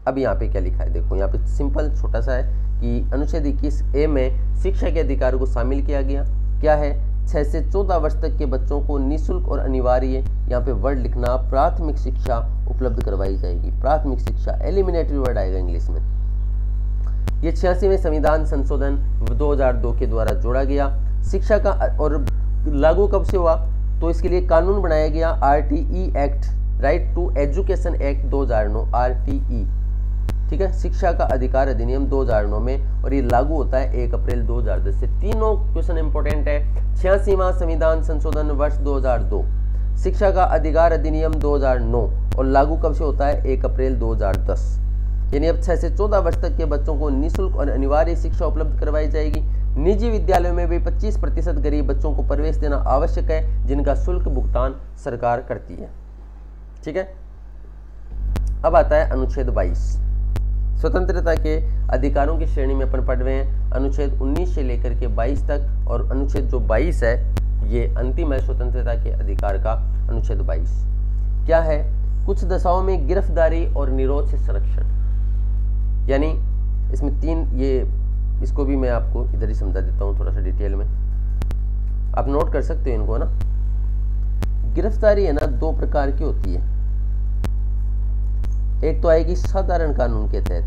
अब यहाँ पे क्या लिखा है देखो, यहाँ पे सिंपल छोटा सा है कि अनुच्छेद 21A में शिक्षा के अधिकार को शामिल किया गया। क्या है, 6 से 14 वर्ष तक के बच्चों को निःशुल्क और अनिवार्य, यहाँ पे वर्ड लिखना, प्राथमिक शिक्षा उपलब्ध करवाई जाएगी। प्राथमिक शिक्षा एलिमिनेटरी वर्ड आएगा इंग्लिश में। ये 86वें संविधान संशोधन 2002 के द्वारा जोड़ा गया। शिक्षा का और लागू कब से हुआ, तो इसके लिए कानून बनाया गया RTE act, right to education act 2009 RTE। ठीक है, शिक्षा का अधिकार अधिनियम 2009 में, और ये लागू होता है 1 अप्रैल 2010 से। तीनों क्वेश्चन इंपॉर्टेंट है। 86वां संविधान संशोधन वर्ष 2002, शिक्षा का अधिकार अधिनियम 2009 और लागू कब से होता है 1 अप्रैल 2010। यानी अब 6 से 14 वर्ष तक के बच्चों को निःशुल्क और अनिवार्य शिक्षा उपलब्ध करवाई जाएगी। निजी विद्यालयों में भी 25% गरीब बच्चों को प्रवेश देना आवश्यक है, जिनका शुल्क भुगतान सरकार करती है। ठीक है, अब आता है अनुच्छेद 22, स्वतंत्रता के अधिकारों की श्रेणी में अपन पढ़ रहे हैं अनुच्छेद 19 से लेकर के 22 तक, और अनुच्छेद जो 22 है ये अंतिम है स्वतंत्रता के अधिकार का। अनुच्छेद 22 क्या है, कुछ दशाओं में गिरफ्तारी और निरोध से संरक्षण, यानी इसमें 3, ये इसको भी मैं आपको इधर ही समझा देता हूँ थोड़ा सा डिटेल में, आप नोट कर सकते हो इनको ना। गिरफ्तारी है ना 2 प्रकार की होती है। एक तो आएगी साधारण कानून के तहत,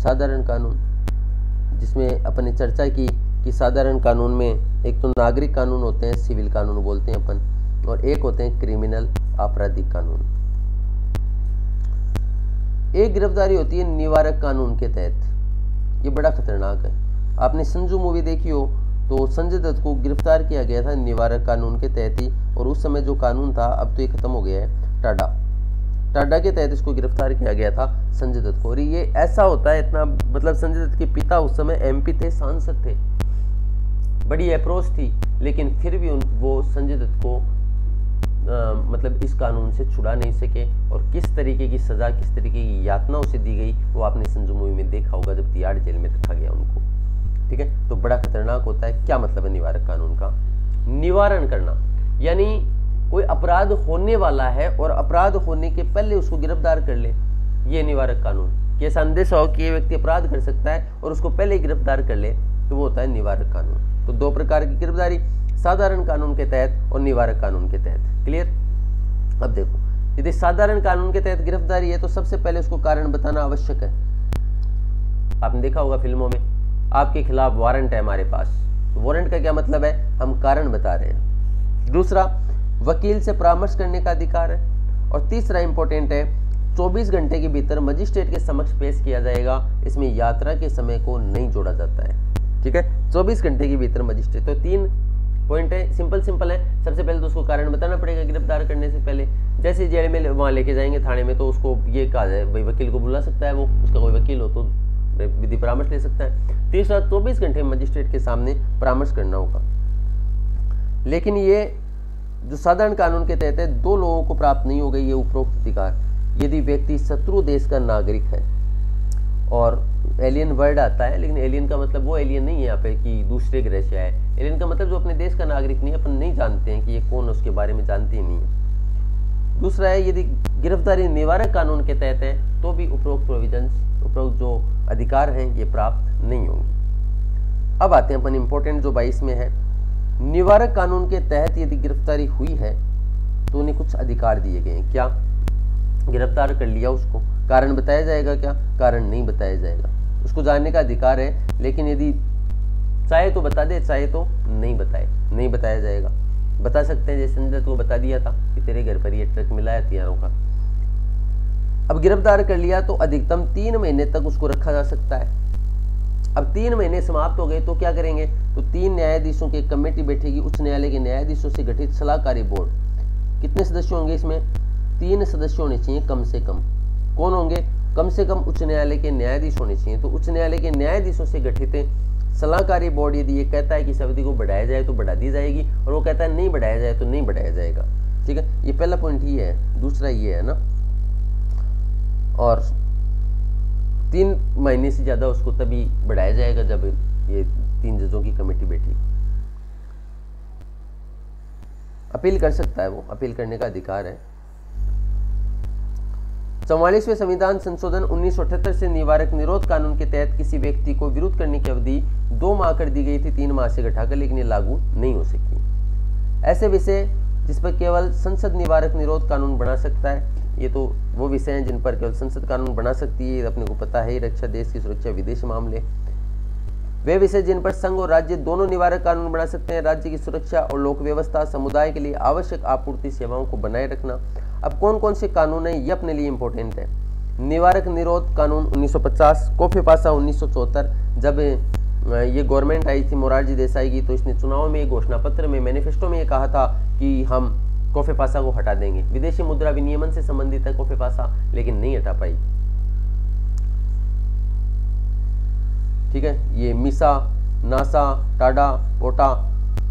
साधारण कानून जिसमें अपने चर्चा की कि साधारण कानून में एक तो नागरिक कानून होते हैं, सिविल कानून बोलते हैं अपन, और एक होते हैं क्रिमिनल आपराधिक कानून। एक गिरफ्तारी होती है निवारक कानून के तहत, ये बड़ा खतरनाक है। आपने संजू मूवी देखी हो तो संजय दत्त को गिरफ्तार किया गया था निवारक कानून के तहत ही, और उस समय जो कानून था, अब तो ये खत्म हो गया है, टाडा के तहत इसको गिरफ्तार किया गया था संजय दत्त को। और ये ऐसा होता है इतना, मतलब संजय दत्त के पिता उस समय MP थे, सांसद थे, बड़ी अप्रोच थी, लेकिन फिर भी वो संजय दत्त को मतलब इस कानून से छुड़ा नहीं सके, और किस तरीके की सजा, किस तरीके की यातना उसे दी गई वो आपने संजू मूवी में देखा होगा, जब तिहाड़ जेल में रखा गया उनको। ठीक है, तो बड़ा खतरनाक होता है। क्या मतलब है निवारक कानून का, निवारण करना, यानी कोई अपराध होने वाला है और अपराध होने के पहले उसको गिरफ्तार कर ले, ये निवारक कानून। कि संदेश हो कि ये व्यक्ति अपराध कर सकता है और उसको पहले ही गिरफ्तार कर ले, तो वो होता है निवारक कानून। तो 2 प्रकार की गिरफ्तारी, साधारण कानून के तहत और निवारक कानून के तहत। क्लियर। अब देखो, यदि साधारण कानून के तहत गिरफ्तारी है तो सबसे पहले उसको कारण बताना आवश्यक है। आपने देखा होगा फिल्मों में, आपके खिलाफ वारंट है हमारे पास, तो वारंट का क्या मतलब है, हम कारण बता रहे हैं। दूसरा, वकील से परामर्श करने का अधिकार है। और तीसरा इंपॉर्टेंट है, 24 घंटे के भीतर मजिस्ट्रेट के समक्ष पेश किया जाएगा, इसमें यात्रा के समय को नहीं जोड़ा जाता है। ठीक है, 24 घंटे के भीतर मजिस्ट्रेट। तो 3 पॉइंट है, सिंपल है। सबसे पहले तो उसको कारण बताना पड़ेगा गिरफ्तार करने से पहले। जैसे जेल में वहाँ लेके जाएंगे थाने में, तो उसको ये कहा जाए भाई वकील को बुला सकता है, वो उसका कोई वकील हो तो विधि परामर्श ले सकता है। तीसरा, 24 घंटे मजिस्ट्रेट के सामने परामर्श करना होगा। लेकिन ये जो साधारण कानून के तहत है, 2 लोगों को प्राप्त नहीं होगा ये उपरोक्त अधिकार, यदि व्यक्ति शत्रु देश का नागरिक है। और एलियन वर्ड आता है, लेकिन एलियन का मतलब वो एलियन नहीं है यहाँ पे कि दूसरे ग्रह से आए। एलियन का मतलब जो अपने देश का नागरिक नहीं है, अपन नहीं जानते हैं कि ये कौन, उसके बारे में जानते ही नहीं है। दूसरा है यदि गिरफ्तारी निवारक कानून के तहत है तो भी उपरोक्त प्रोविजंस, उपरोक्त जो अधिकार हैं ये प्राप्त नहीं होंगे। अब आते हैं अपन इंपॉर्टेंट जो 22 में है, निवारक कानून के तहत यदि गिरफ्तारी हुई है तो उन्हें कुछ अधिकार दिए गए हैं। क्या? गिरफ्तार कर लिया उसको, कारण बताया जाएगा क्या? कारण नहीं बताया जाएगा। उसको जानने का अधिकार है, लेकिन यदि चाहे तो बता दे, चाहे तो नहीं बताए, नहीं बताया जाएगा। बता सकते हैं, जैसे संजय को बता दिया था कि तेरे घर पर ये ट्रक मिला है हथियारों का। अब गिरफ्तार कर लिया तो अधिकतम 3 महीने तक उसको रखा जा सकता है। अब 3 महीने समाप्त हो गए तो क्या करेंगे? तो 3 न्यायाधीशों की कमेटी बैठेगी, उच्च न्यायालय के न्यायाधीशों से गठित सलाहकारी बोर्ड। कितने सदस्य होंगे इसमें? 3 सदस्य होने चाहिए कम से कम। कौन होंगे? कम से कम उच्च न्यायालय के न्यायाधीश होने चाहिए। तो उच्च न्यायालय के न्यायाधीशों से गठित सलाहकारी बोर्ड यदि ये कहता है कि इस अवधि को बढ़ाया जाए तो बढ़ा दी जाएगी, और वो कहता है नहीं बढ़ाया जाए तो नहीं बढ़ाया जाएगा। ठीक है, ये पहला पॉइंट ये है। दूसरा ये है ना, और 3 महीने से ज्यादा उसको तभी बढ़ाया जाएगा जब ये 3 जजों की कमेटी बैठी। अपील कर सकता है वो, अपील करने का अधिकार है। 44वें संविधान संशोधन 1978 से निवारक निरोध कानून के तहत किसी व्यक्ति को विरोध करने की अवधि 2 माह कर दी गई थी, 3 माह से घटाकर, लेकिन ये लागू नहीं हो सकी। ऐसे विषय जिस पर केवल संसद निवारक निरोध कानून बना सकता है, ये तो वो विषय हैं जिन पर केवल संसद कानून बना सकती है, अपने को पता है। रक्षा, देश की सुरक्षा, विदेश मामले। वे विषय जिन पर संघ और राज्य दोनों निवारक कानून बना सकते हैं, राज्य की सुरक्षा और लोक व्यवस्था, समुदाय के लिए आवश्यक आपूर्ति सेवाओं को बनाए रखना। अब कौन कौन से कानून है ये अपने लिए इंपॉर्टेंट है। निवारक निरोध कानून 1950, कोफे पासा 1974। जब ये गवर्नमेंट आई थी मोरारजी देसाई की, तो इसने चुनाव में, घोषणा पत्र में, मैनिफेस्टो में ये कहा था कि हम कोफे पासा को हटा देंगे। विदेशी मुद्रा विनियमन से संबंधित है कोफे पासा, लेकिन नहीं हटा पाई। ठीक है, ये मीसा, नासा, टाडा, पोटा,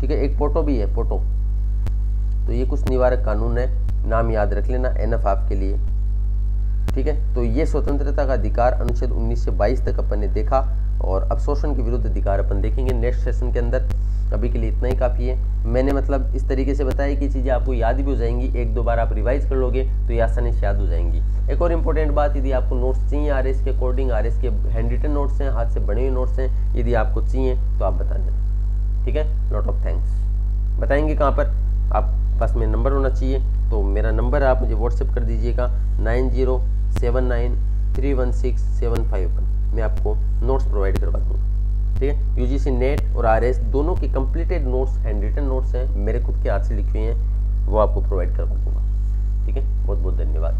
ठीक है, एक पोटो भी है, पोटो। तो ये कुछ निवारक कानून है, नाम याद रख लेना, एनएफ आपके लिए। ठीक है, तो ये स्वतंत्रता का अधिकार अनुच्छेद 19 से 22 तक अपन ने देखा, और अब शोषण के विरुद्ध अधिकार अपन देखेंगे नेक्स्ट सेशन के अंदर। अभी के लिए इतना ही काफ़ी है। मैंने मतलब इस तरीके से बताया कि चीज़ें आपको याद भी हो जाएंगी, 1-2 बार आप रिवाइज कर लोगे तो ये आसानी से याद हो जाएंगी। एक और इम्पोर्टेंट बात, यदि आपको नोट्स चाहिए आरएस के अकॉर्डिंग, आरएस के हैंड रिटन नोट्स हैं, हाथ से बने हुए नोट्स हैं, यदि आपको चाहिए तो आप बता देना। ठीक है, लॉट ऑफ थैंक्स। बताएंगे कहाँ पर? आप पास में नंबर होना चाहिए, तो मेरा नंबर आप मुझे व्हाट्सएप कर दीजिएगा 9079316751। मैं आपको नोट्स प्रोवाइड करवा दूँगा। ठीक है, यूजीसी नेट और आरएस दोनों के completed notes, handwritten notes हैं, मेरे खुद के हाथ से लिखे हुए हैं, वो आपको प्रोवाइड करवा दूँगा। ठीक है, बहुत बहुत धन्यवाद।